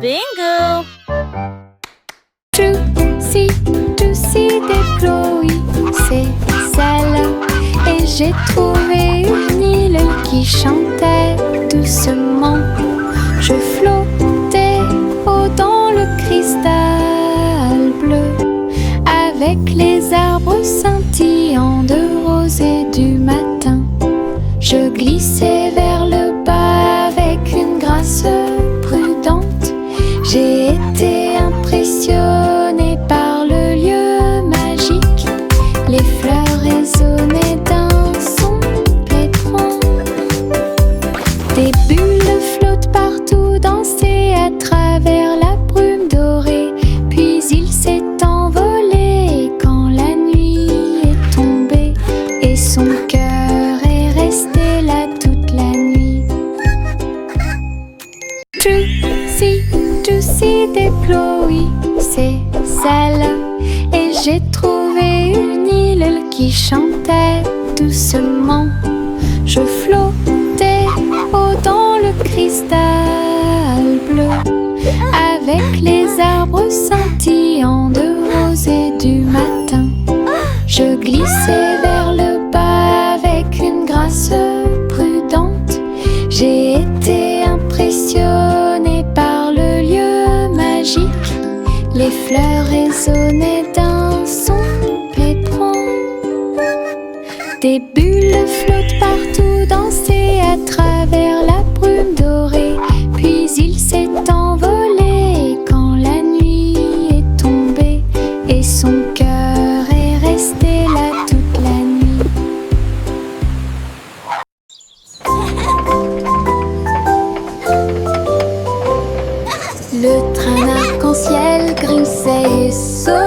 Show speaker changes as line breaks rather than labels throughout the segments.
Bingo!
Juicy, juicy des Chloé, c'est celle. Et j'ai trouvé une île qui chantait doucement. Je flottais haut dans le cristal bleu, avec les arbres scintillants de rose et du matin. Je glissais vers le bas avec une grâce prudente. J'ai été impressionnée par le lieu magique. Les fleurs résonnaient d'un son pétrant. Des bulles flottent partout, dansaient à travers la brume dorée. Puis il s'est envolé quand la nuit est tombée. Et son cœur est resté là toute la nuit. Juicy, juicy des Chloé, c'est celle. Et j'ai trouvé une île qui chantait doucement. Je flottais haut dans le cristal bleu, avec les arbres scintillants de rose et du matin. Je glissais vers le bas avec une grâce prudente. J'ai été impressionnée par le lieu magique. Les fleurs résonnaient d'un son pétrant. Des bulles flottent partout, dansaient à travers la brume dorée. Puis il s'est envolé quand la nuit est tombée. Et son cœur est resté là toute la nuit. Le train arc-en-ciel grinçait et sonnait.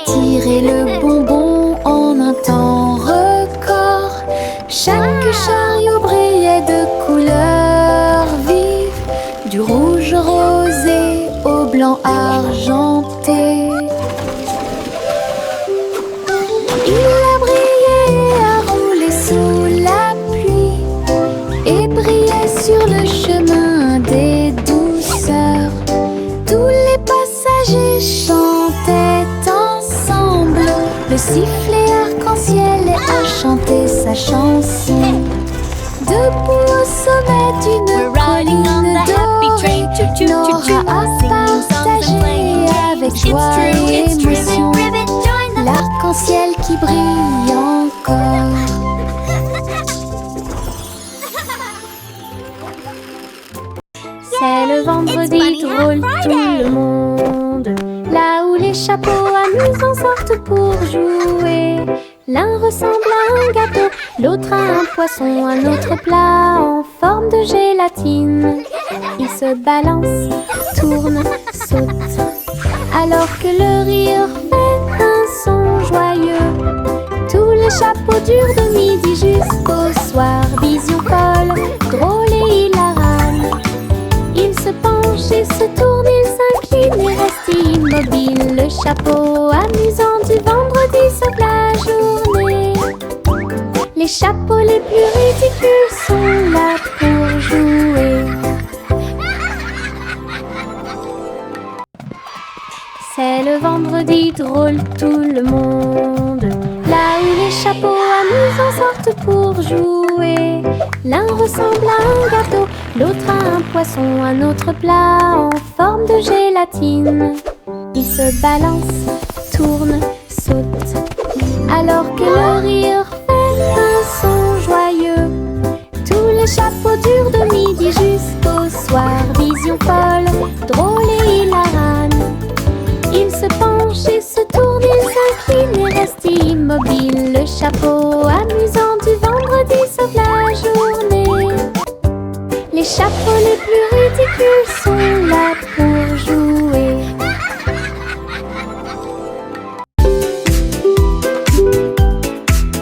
Tirer le bonbon en un temps record. Chaque chariot brillait de couleurs vives, du rouge rosé au blanc argenté. Il a brillé et a roulé sous la pluie et brillait sur le chemin des douceurs. Tous les passagers chantaient ensemble. Le sifflet arc-en-ciel a chanté sa chanson. Debout au sommet d'une colline dorée, Nora a partagé avec joie et émotion l'arc-en-ciel qui brille encore. C'est le vendredi drôle tout le monde, là où les chapeaux amusants sortent pour jouer. L'un ressemble à un gâteau, l'autre à un poisson, un autre plat en forme de gélatine. Ils se balancent, tournent, sautent, alors que le rire fait un son joyeux. Tous les chapeaux durent de midi jusqu'au soir. Vision folle, drôle et hilarane. Ils se penchent et se tournent, ils s'inclinent et restent immobiles. Le chapeau amusant du vendredi sauve la journée. Les chapeaux les plus ridicules sont là pour jouer. C'est le vendredi drôle tout le monde, là où les chapeaux amusants sortent pour jouer. L'un ressemble à un gâteau, l'autre à un poisson, un autre plat en forme de gélatine. Ils se balancent, tournent, sautent, alors que le rire fait un son joyeux. Tous les chapeaux durent de midi jusqu'au soir. Vision folle, drôle et hilarane. Ils se penchent et se tournent, ils s'inclinent et restent immobiles. Le chapeau amusant du vendredi sauve la journée. Les chapeaux les plus ridicules sont là pour jouer.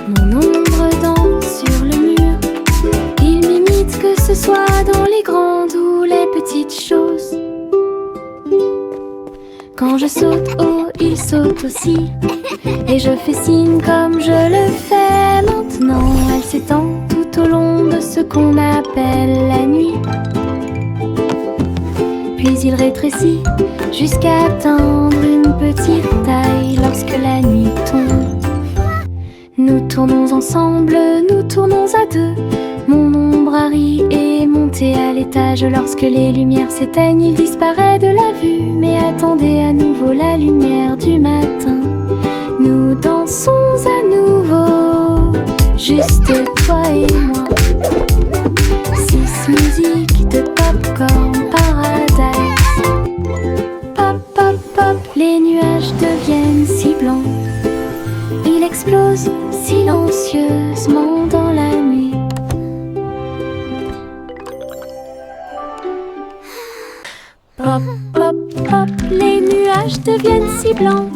Mon ombre danse sur le mur. Il m'imite que ce soit dans les grandes ou les petites choses. Quand je saute haut, il saute aussi. Et je fais signe comme je le fais maintenant. Elle s'étend tout au long de ce qu'on appelle la nuit. puis il rétrécit jusqu'à atteindre une petite taille lorsque la nuit tombe. Nous tournons ensemble, nous tournons à deux. Mon ombre Harry est monté à l'étage. Lorsque les lumières s'éteignent, il disparaît de la vue. Mais attendez à nouveau la lumière du matin. Nous dansons à nouveau, juste toi et moi. 6 musiques de Popcorn Paradise. Pop, pop, pop, les nuages deviennent si blancs. Il explose silencieusement dans la nuit. Pop, pop, pop, les nuages deviennent si blancs.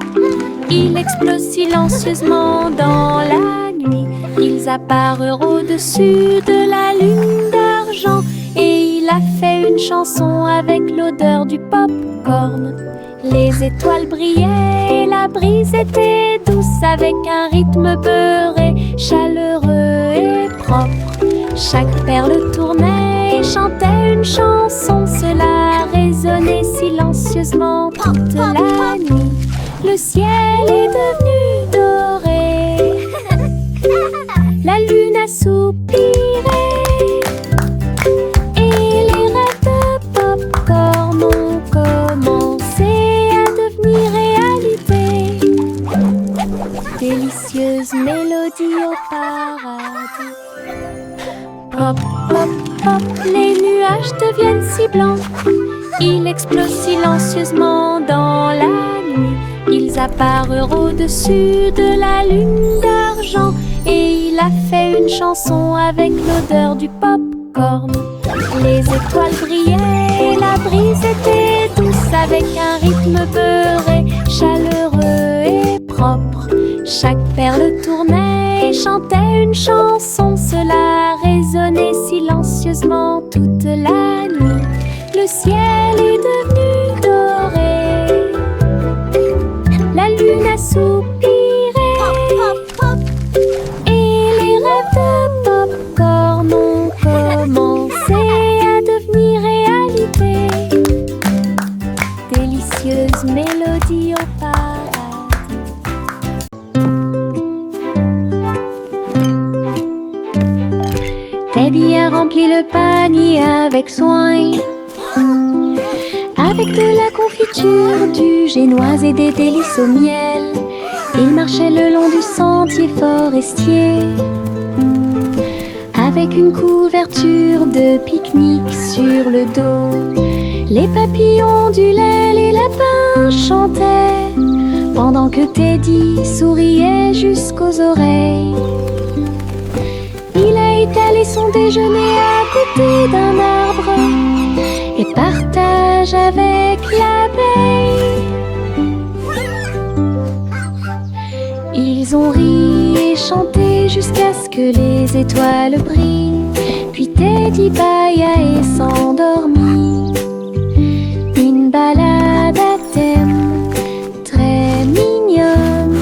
Il explose silencieusement dans la nuit. Ils apparurent au-dessus de la lune d'argent. Et il a fait une chanson avec l'odeur du popcorn. Les étoiles brillaient et la brise était douce, avec un rythme beurré, chaleureux et propre. Chaque perle tournait et chantait une chanson. Cela résonnait silencieusement toute la nuit. Le ciel est devenu doré. La lune a soupiré. Et les rêves de popcorn ont commencé à devenir réalité. Délicieuse mélodie au paradis. Pop, pop, pop, les nuages deviennent si blancs. Ils explosent silencieusement dans la nuit. Ils apparurent au-dessus de la lune d'argent. Et il a fait une chanson avec l'odeur du popcorn. Les étoiles brillaient et la brise était douce, avec un rythme beurré, chaleureux et propre. Chaque perle tournait et chantait une chanson. Cela résonnait silencieusement toute la nuit. Le ciel est devenu doré. La lune a soupiré. Et les rêves de popcorn ont commencé à devenir réalité. Délicieuse mélodie au paradis. Teddy a rempli le panier avec soin, avec de la confiture, du génoise et des délices au miel. Il marchait le long du sentier forestier, avec une couverture de pique-nique sur le dos. Les papillons ondulaient, les lapins chantaient, pendant que Teddy souriait jusqu'aux oreilles. Il a étalé son déjeuner à côté d'un arbre et partage avec l'abeille. Ils ont ri et chanté jusqu'à ce que les étoiles brillent. Puis Teddy bâilla et s'endormit. Une balade à thème très mignonne.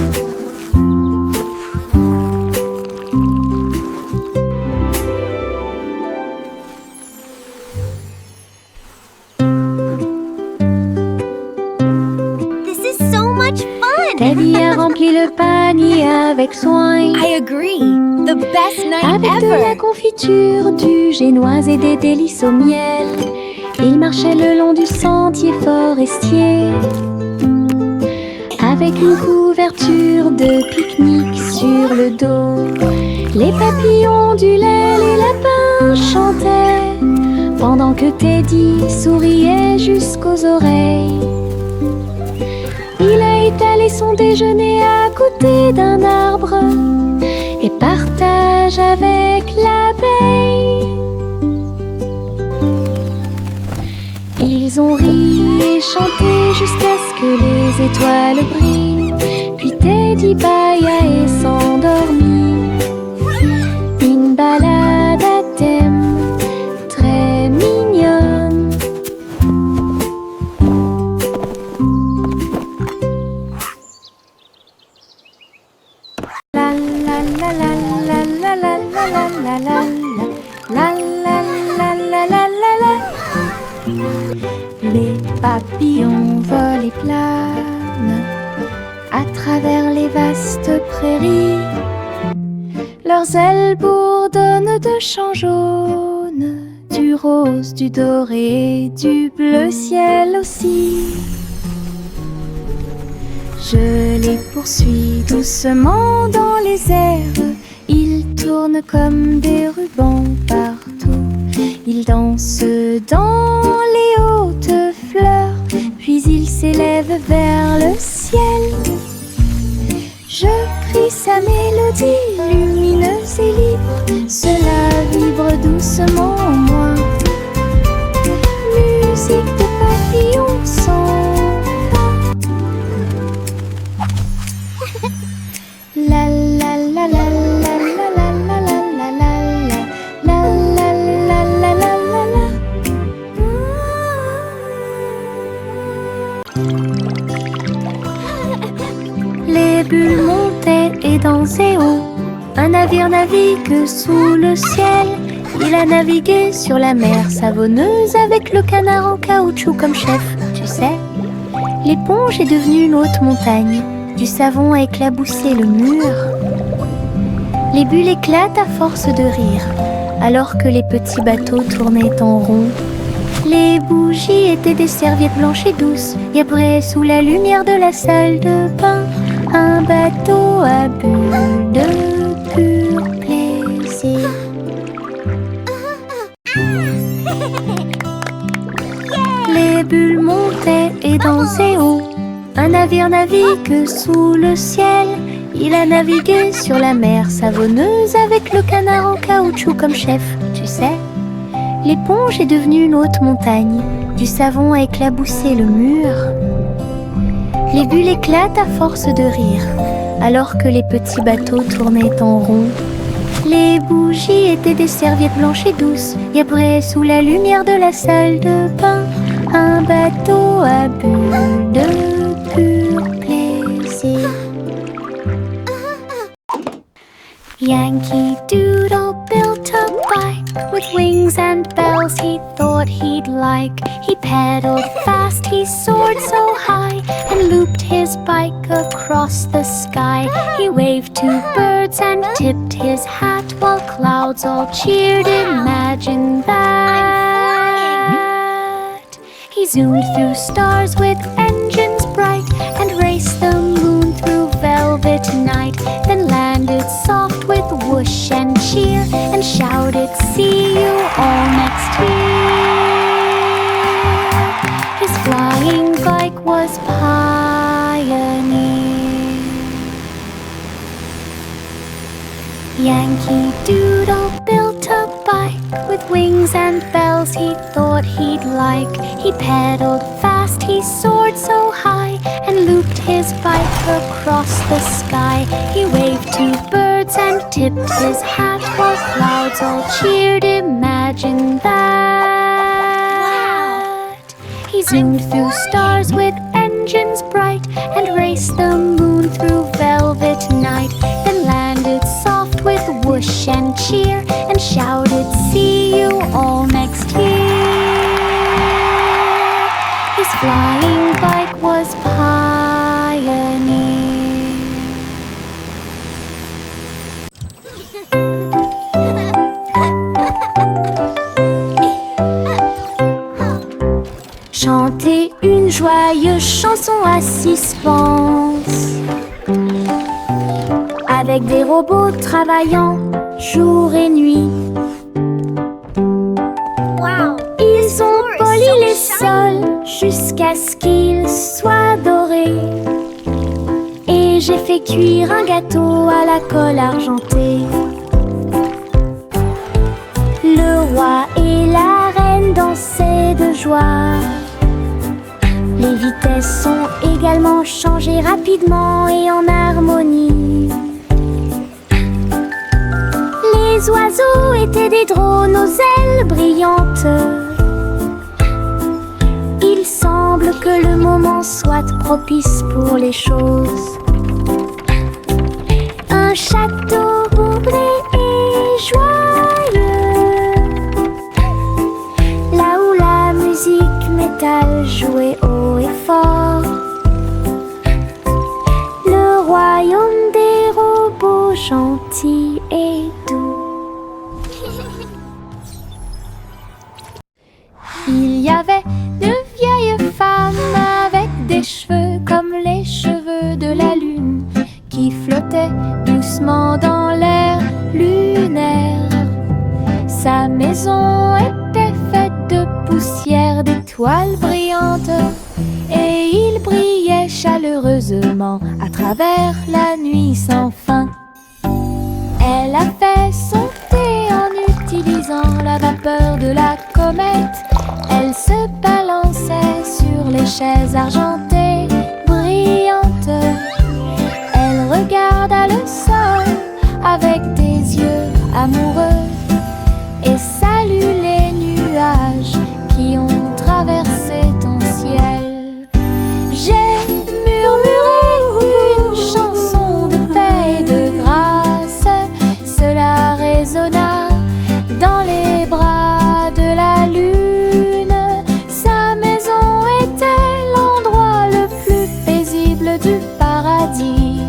Teddy a rempli le panier avec soin.
I agree. The best night
Avec de la
ever.
confiture, du génoise et des délices au miel. Il marchait le long du sentier forestier, avec une couverture de pique-nique sur le dos. Les papillons ondulaient, les lapins chantaient, pendant que Teddy souriait jusqu'aux oreilles. Il a étalé son déjeuner à côté d'un arbre et partage avec l'abeille. Ils ont ri et chanté jusqu'à ce que les étoiles brillent. Puis Teddy bâilla et s'endormit. Une balade à thème très mignonne. La la la la la la la la la la la la la la la la la. Les papillons volent et planent à travers les vastes prairies. Leurs ailes bourdonnent de chants jaunes, du rose, du doré, du bleu ciel aussi. Je les poursuis doucement dans les airs. Ils tournent comme des rubans partout. Ils dansent dans les hautes fleurs, puis ils s'élèvent vers le ciel. Je crie sa mélodie lumineuse et libre. Cela vibre doucement en moi. Musique de papillons sans fin. La la la la la la la la la la la la la la la la la. Les bulles montaient et dansaient haut. Un navire navigue sous le ciel. Il a navigué sur la mer savonneuse avec le canard en caoutchouc comme chef. Tu sais, l'éponge est devenue une haute montagne. Du savon a éclaboussé le mur. Les bulles éclatent à force de rire, alors que les petits bateaux tournaient en rond. Les bougies étaient des serviettes blanches et douces, et sous la lumière de la salle de bain. Un bateau à bulles de pur plaisir. Les bulles montaient et dansaient haut. Un navire navigue sous le ciel. Il a navigué sur la mer savonneuse avec le canard en caoutchouc comme chef. Tu sais, l'éponge est devenue une haute montagne. Du savon a éclaboussé le mur. Les bulles éclatent à force de rire, alors que les petits bateaux tournaient en rond. Les bougies étaient des serviettes blanches et douces, et sous la lumière de la salle de bain. Un bateau à bulles de pur plaisir. Yankee Doodle built a bike with wings and bells he thought he'd like. He pedaled fast, he soared so high, and looped his bike across the sky. He waved to birds and tipped his hat while clouds all cheered. Imagine that. He zoomed through stars with engines bright and raced the moon through velvet night. Then landed soft with whoosh and cheer and shouted, "See you all next year." His flying bike was Pioneer. Yankee Doodle built a bike with wings and bells he thought he'd like. He pedaled fast, he soared so high, and looped his bike across the sky. He waved to birds and tipped his hat while clouds all cheered. Imagine that. He zoomed through stars with engines bright and raced the moon through velvet night. Then landed soft with whoosh and cheer and shouted, "See you all next year." His flying bike was Pioneer. Chanter une joyeuse chanson à suspense, avec des robots travaillant jour et nuit.
Wow.
Ils ont poli les sols jusqu'à ce qu'ils soient dorés. Et j'ai fait cuire un gâteau à la colle argentée. Le roi et la reine dansaient de joie. Les vitesses sont également changées rapidement et en harmonie. Les oiseaux étaient des drones aux ailes brillantes. Il semble que le moment soit propice pour les choses. Un château comblé et joyeux, là où la musique métal gentil et doux. Il y avait de vieilles femmes avec des cheveux comme les cheveux de la lune qui flottaient doucement dans l'air lunaire. Sa maison était faite de poussière d'étoiles brillantes et il brillait chaleureusement à travers la nuit sans fin. Elle a fait son thé en utilisant la vapeur de la comète. Elle se balançait sur les chaises argentées brillantes. Elle regarda le sol avec des yeux amoureux et salue les nuages qui ont traversé ton ciel. J'ai murmuré une chanson de paix et de grâce. Cela résonna dans les bras de la lune. Sa maison était l'endroit le plus paisible du paradis.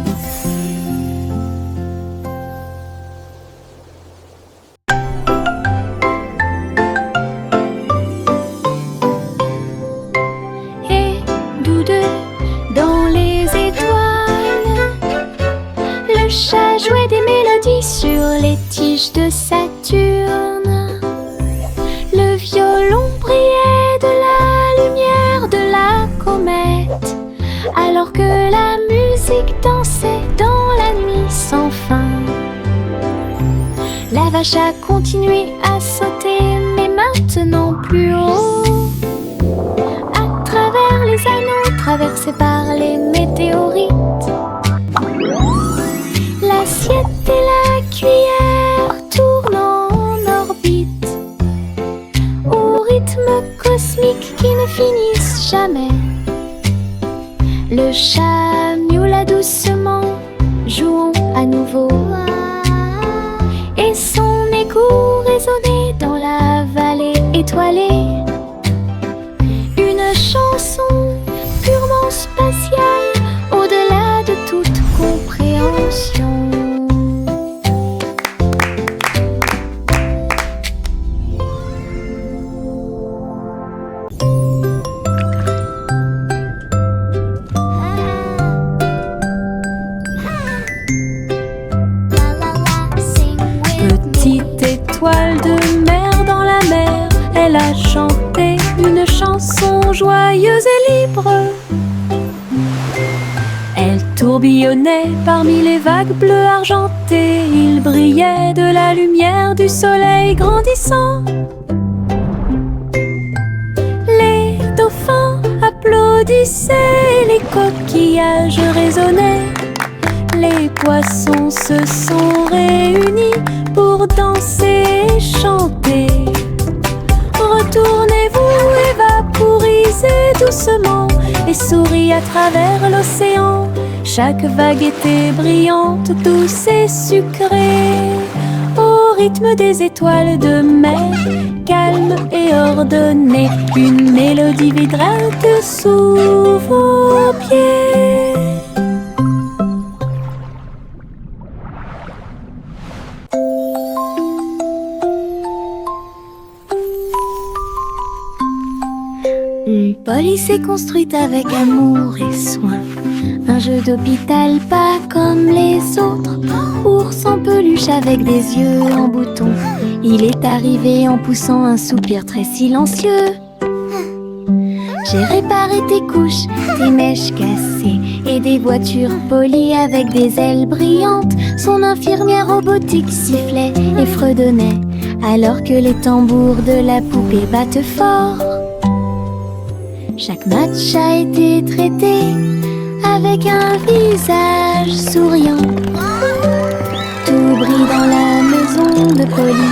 Et tous deux, dans les étoiles, le chat jouait des mélodies sur les tiges de Saturne. Le violon brillait de la lumière de la comète, alors que la musique dansait dans la nuit sans fin. La vache a continué à sauter, mais maintenant plus haut, à travers les anneaux traversés par les météorites. L'assiette et la cuillère tournant en orbite au rythme cosmique qui ne finissent jamais. Le chat miaula doucement, jouons à nouveau, et son écho résonnait dans la vallée étoilée. Une chanson purement spatiale, au-delà de toute compréhension. Petite étoile de mer dans la mer, elle a chanté une chanson joyeuse et libre. Elle tourbillonnait parmi les vagues bleues argentées. Il brillait de la lumière du soleil grandissant. Les dauphins applaudissaient, les coquillages résonnaient. Les poissons se sont réunis pour danser et chanter. Retournez-vous et vaporisez doucement et souriez à travers l'océan. Chaque vague était brillante, douce et sucrée, au rythme des étoiles de mer, calme et ordonnée. Une mélodie vibrante sous vos pieds. Une police est construite avec amour et soin. Un jeu d'hôpital pas comme les autres. Ours en peluche avec des yeux en bouton. Il est arrivé en poussant un soupir très silencieux. J'ai réparé tes couches, tes mèches cassées et des voitures polies avec des ailes brillantes. Son infirmière robotique sifflait et fredonnait alors que les tambours de la poupée battent fort. Chaque match a été traité avec un visage souriant. Tout brille dans la maison de Polly.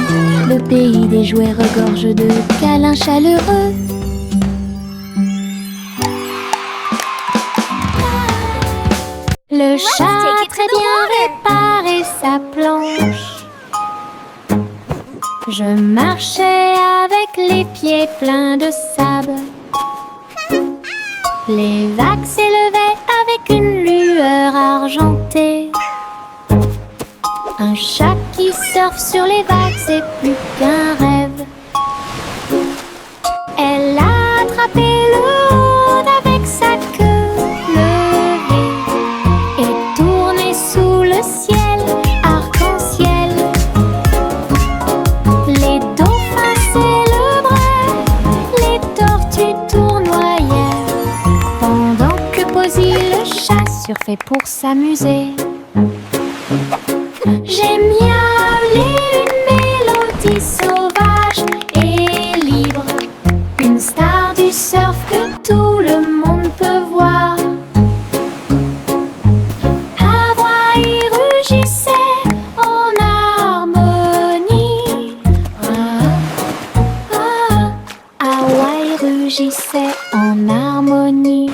Le pays des jouets regorge de câlins chaleureux. Le chat a très bien réparé sa planche. Je marchais avec les pieds pleins de sable. Les vagues s'élevaient avec une lueur argentée. Un Un chat qui surfe sur les vagues, c'est plus qu'un rêve. Elle a attrapé le monde avec sa queue levée et tourné sous le ciel, arc-en-ciel. Les dauphins célébraient, les tortues tournoyaient, pendant que Posy le chat surfait pour s'amuser. J'aime miauler une mélodie sauvage et libre, une star du surf que tout le monde peut voir. Hawaï rugissait en harmonie. Hawaï rugissait en harmonie.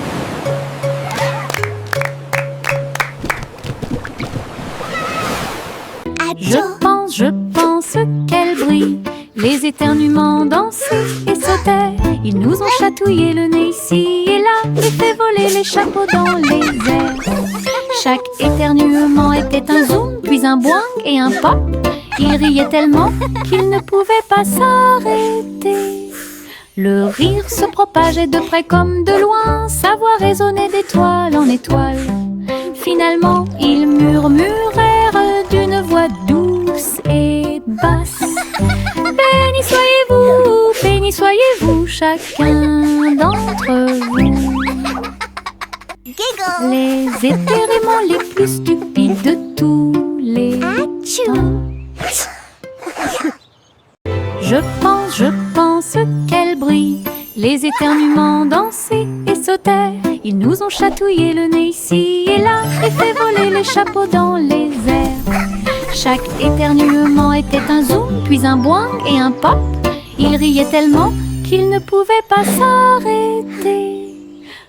Je pense qu'elle brille. Les éternuements dansaient et sautaient. Ils nous ont chatouillé le nez ici et là et fait voler les chapeaux dans les airs. Chaque éternuement était un zoom, puis un boing et un pop. Ils riaient tellement qu'ils ne pouvaient pas s'arrêter. Le rire se propageait de près comme de loin, sa voix résonnait d'étoile en étoile. Finalement, ils murmurèrent d'une voix douce et basse. Béni soyez-vous, chacun d'entre vous.
Giggle.
Les éternuements les plus stupides de tous les temps. Je pense qu'elle brille. Les éternuements dansaient et sautaient. Ils nous ont chatouillé le nez ici et là et fait voler les chapeaux dans les airs. Chaque éternuement était un zoom, puis un boing et un pop. Ils riaient tellement qu'ils ne pouvaient pas s'arrêter.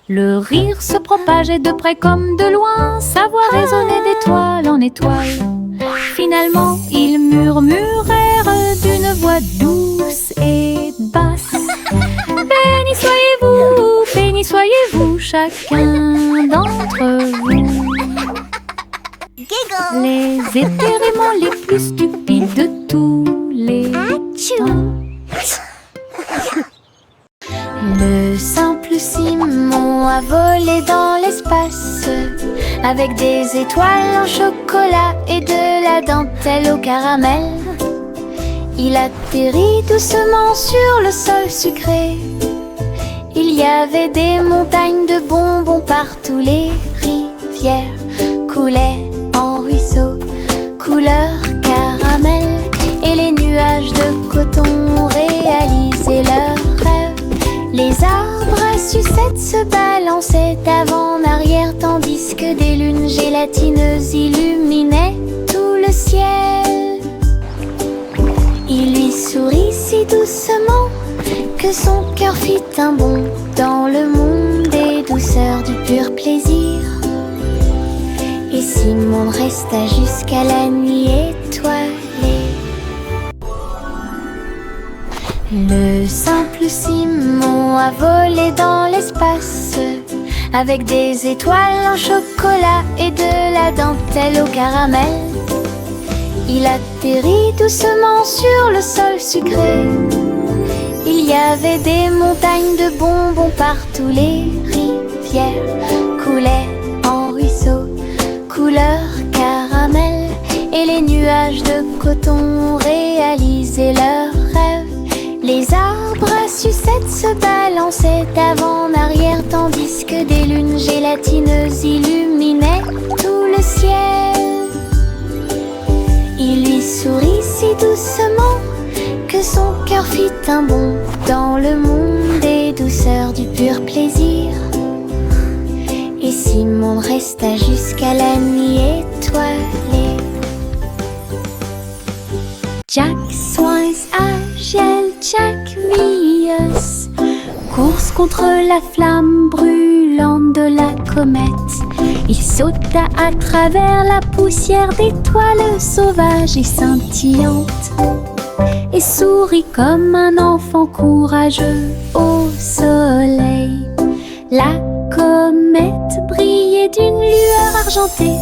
Le rire se propageait de près comme de loin, sa voix résonnait d'étoile en étoile. Finalement, ils murmurèrent d'une voix douce et basse. Béni soyez-vous, chacun d'entre vous.
Giggle.
Les éternuements les plus stupides de tous les temps. Le simple Simon a volé dans l'espace avec des étoiles en chocolat et de la dentelle au caramel. Il atterrit doucement sur le sol sucré. Il y avait des montagnes de bonbons partout. Les rivières coulaient en ruisseaux couleur caramel. Et les nuages de coton réalisaient leurs rêves. Les arbres à sucettes se balançaient d'avant en arrière, tandis que des lunes gélatineuses illuminaient tout le ciel. Il lui sourit si doucement que son cœur fit un bond dans le monde des douceurs du pur plaisir. Et Simon resta jusqu'à la nuit étoilée. Le simple Simon a volé dans l'espace avec des étoiles en chocolat et de la dentelle au caramel. Il atterrit doucement sur le sol sucré. Il y avait des montagnes de bonbons partout. Les rivières coulaient en ruisseaux couleur caramel. Et les nuages de coton réalisaient leurs rêves. Les arbres à sucettes se balançaient d'avant en arrière, tandis que des lunes gélatineuses illuminaient tout le ciel. Il lui sourit si doucement que son cœur fit un bond dans le monde des douceurs du pur plaisir. Et Simon resta jusqu'à la nuit étoilée. Jack Swans agile, Jack Rios, course contre la flamme brûlante de la comète. Il sauta à travers la poussière d'étoiles sauvages et scintillantes et sourit comme un enfant courageux au soleil. La comète brillait d'une lueur argentée,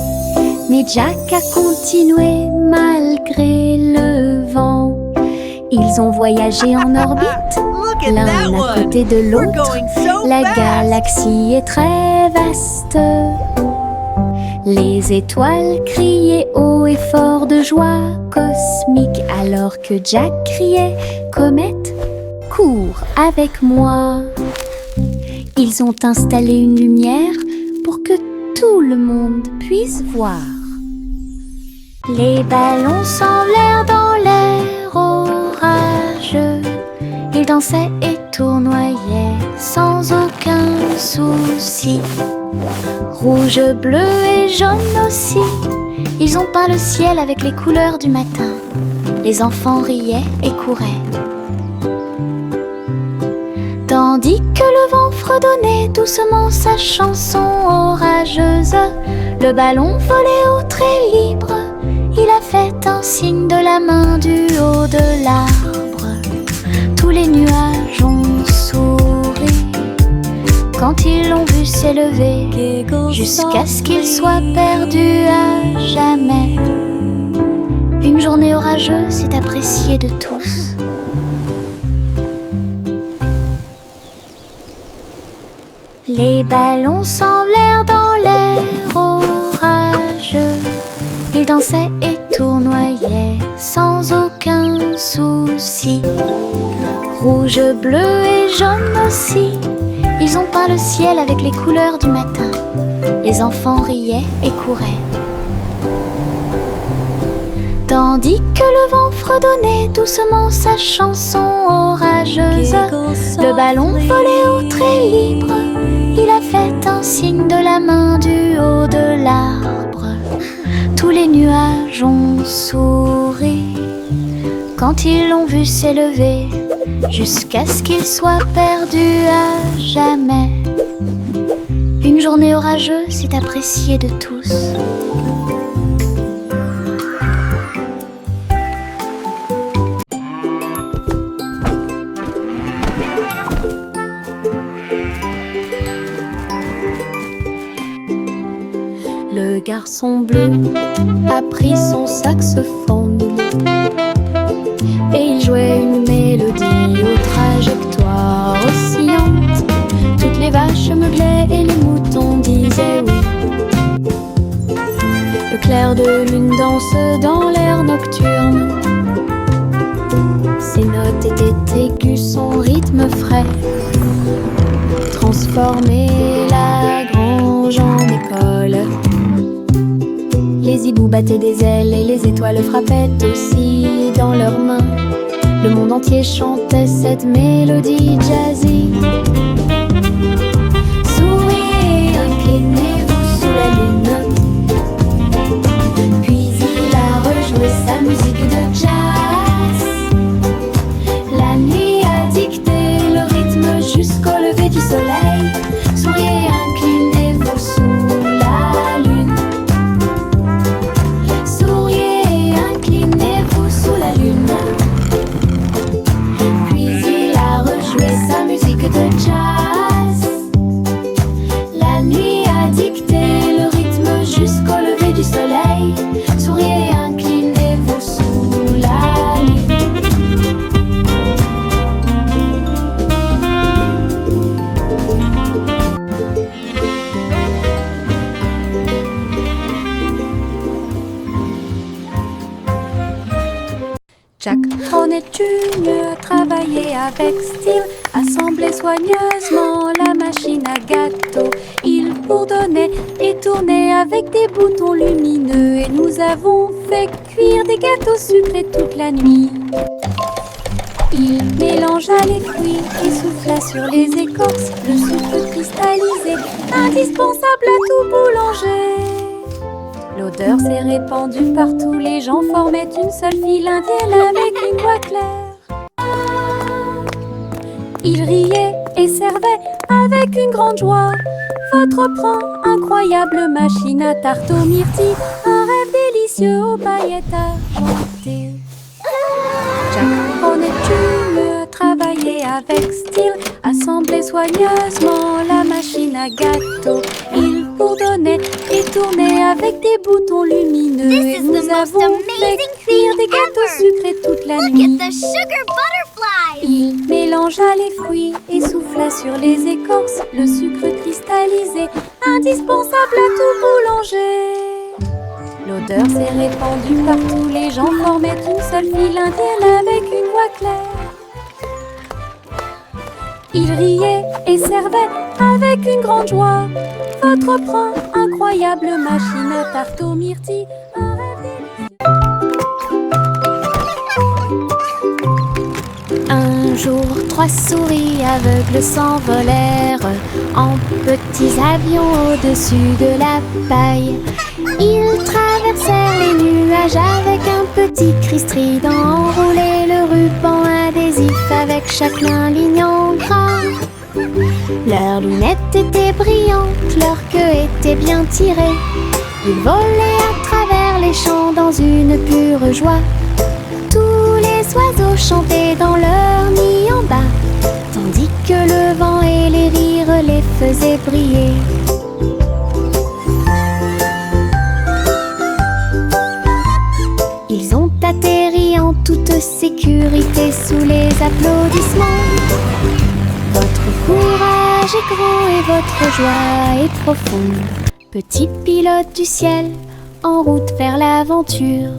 Mais Jack a continué malgré le vent. Ils ont voyagé en orbite, l'un à côté de l'autre. La galaxie est très vaste. Les étoiles criaient haut et fort de joie cosmique, alors que Jack criait « Comète, cours avec moi !» Ils ont installé une lumière pour que tout le monde puisse voir. Les ballons s'envolèrent dans l'air orageux. Ils dansaient et tournoyaient sans aucun souci. Rouge, bleu et jaune aussi. Ils ont peint le ciel avec les couleurs du matin. Les enfants riaient et couraient. Tandis que le vent fredonnait doucement sa chanson orageuse, le ballon volait haut très libre. Il a fait un signe de la main du haut de l'arbre. Tous les nuages ont souri quand ils l'ont vu s'élever, jusqu'à ce qu'il soit perdu à jamais. Une journée orageuse est appréciée de tous. Les ballons s'envolèrent dans l'air orageux. Ils dansaient et tournoyaient sans aucun souci. Rouge, bleu et jaune aussi. Ils ont peint le ciel avec les couleurs du matin. Les enfants riaient et couraient. Tandis que le vent fredonnait doucement sa chanson orageuse, le ballon volait haut très libre. Il a fait un signe de la main du haut de l'arbre. Tous les nuages ont souri quand ils l'ont vu s'élever, jusqu'à ce qu'il soit perdu à jamais. Une journée orageuse est appréciée de tous. Le garçon bleu a pris son saxophone et il jouait une mélodie aux trajectoires oscillantes. Toutes les vaches meuglaient et les moutons disaient oui. Le clair de lune danse dans l'air nocturne. Ses notes étaient aiguës, son rythme frais transformait la grange en école. Les hiboux battaient des ailes et les étoiles frappaient aussi dans leurs mains. Le monde entier chantait cette mélodie jazzy. Souriez, inclinez-vous sous la lune. Puis il a rejoué sa musique de jazz. La nuit a dicté le rythme jusqu'au lever du soleil. Souriez, inclinez-vous sous la lune. Souriez, inclinez-vous sous la lune. Puis il a rejoué sa musique de jazz. La nuit a dicté le rythme jusqu'au lever du soleil. Souriez, inclinez-vous sous la lune.
Jack Hornet Jr. a travaillé avec style, assemblé soigneusement la machine à gâteau. Il bourdonnait et tournait avec des boutons lumineux et nous avons fait cuire des gâteaux sucrés toute la nuit. Il mélangea les fruits et souffla sur les écorces, le sucre cristallisé, indispensable à tout boulanger. L'odeur s'est répandue partout, les gens formaient une seule file indienne avec une voix claire. Ils riaient et servaient avec une grande joie votre pain, incroyable machine à tarte aux myrtilles, un rêve délicieux aux paillettes argentées. Jack Hornet Jr. a travaillé avec style, assemblé soigneusement la machine à gâteau. Il bourdonnaient et tournaient avec des boutons lumineux.
This
Et
is
nous
the most
avons fait
amazing
cuire des
thing
gâteaux
ever.
sucrés toute la
Look
nuit.
at the sugar butterflies.
Il mélangea les fruits et souffla sur les écorces le sucre cristallisé, indispensable à tout boulanger. L'odeur s'est répandue partout, les gens formaient une seule file indienne avec une voix claire. Ils riaient et servaient avec une grande joie votre pain, incroyable machine à tarte aux myrtilles, un rêve délicieux.
Un jour, 3 souris aveugles s'envolèrent en petits avions au-dessus de la paille. Ils traversèrent les nuages avec un petit cri strident, enroulé le ruban adhésif avec chaque main ligne en gras. Leurs lunettes étaient brillantes, leur queue était bien tirée. Ils volaient à travers les champs dans une pure joie. Tous les oiseaux chantaient dans leur nid en bas, tandis que le vent et les rires les faisaient briller. Ils ont atterri en toute sécurité sous les applaudissements. Votre courage est grand et votre joie est profonde. Petits pilotes du ciel, en route vers l'aventure.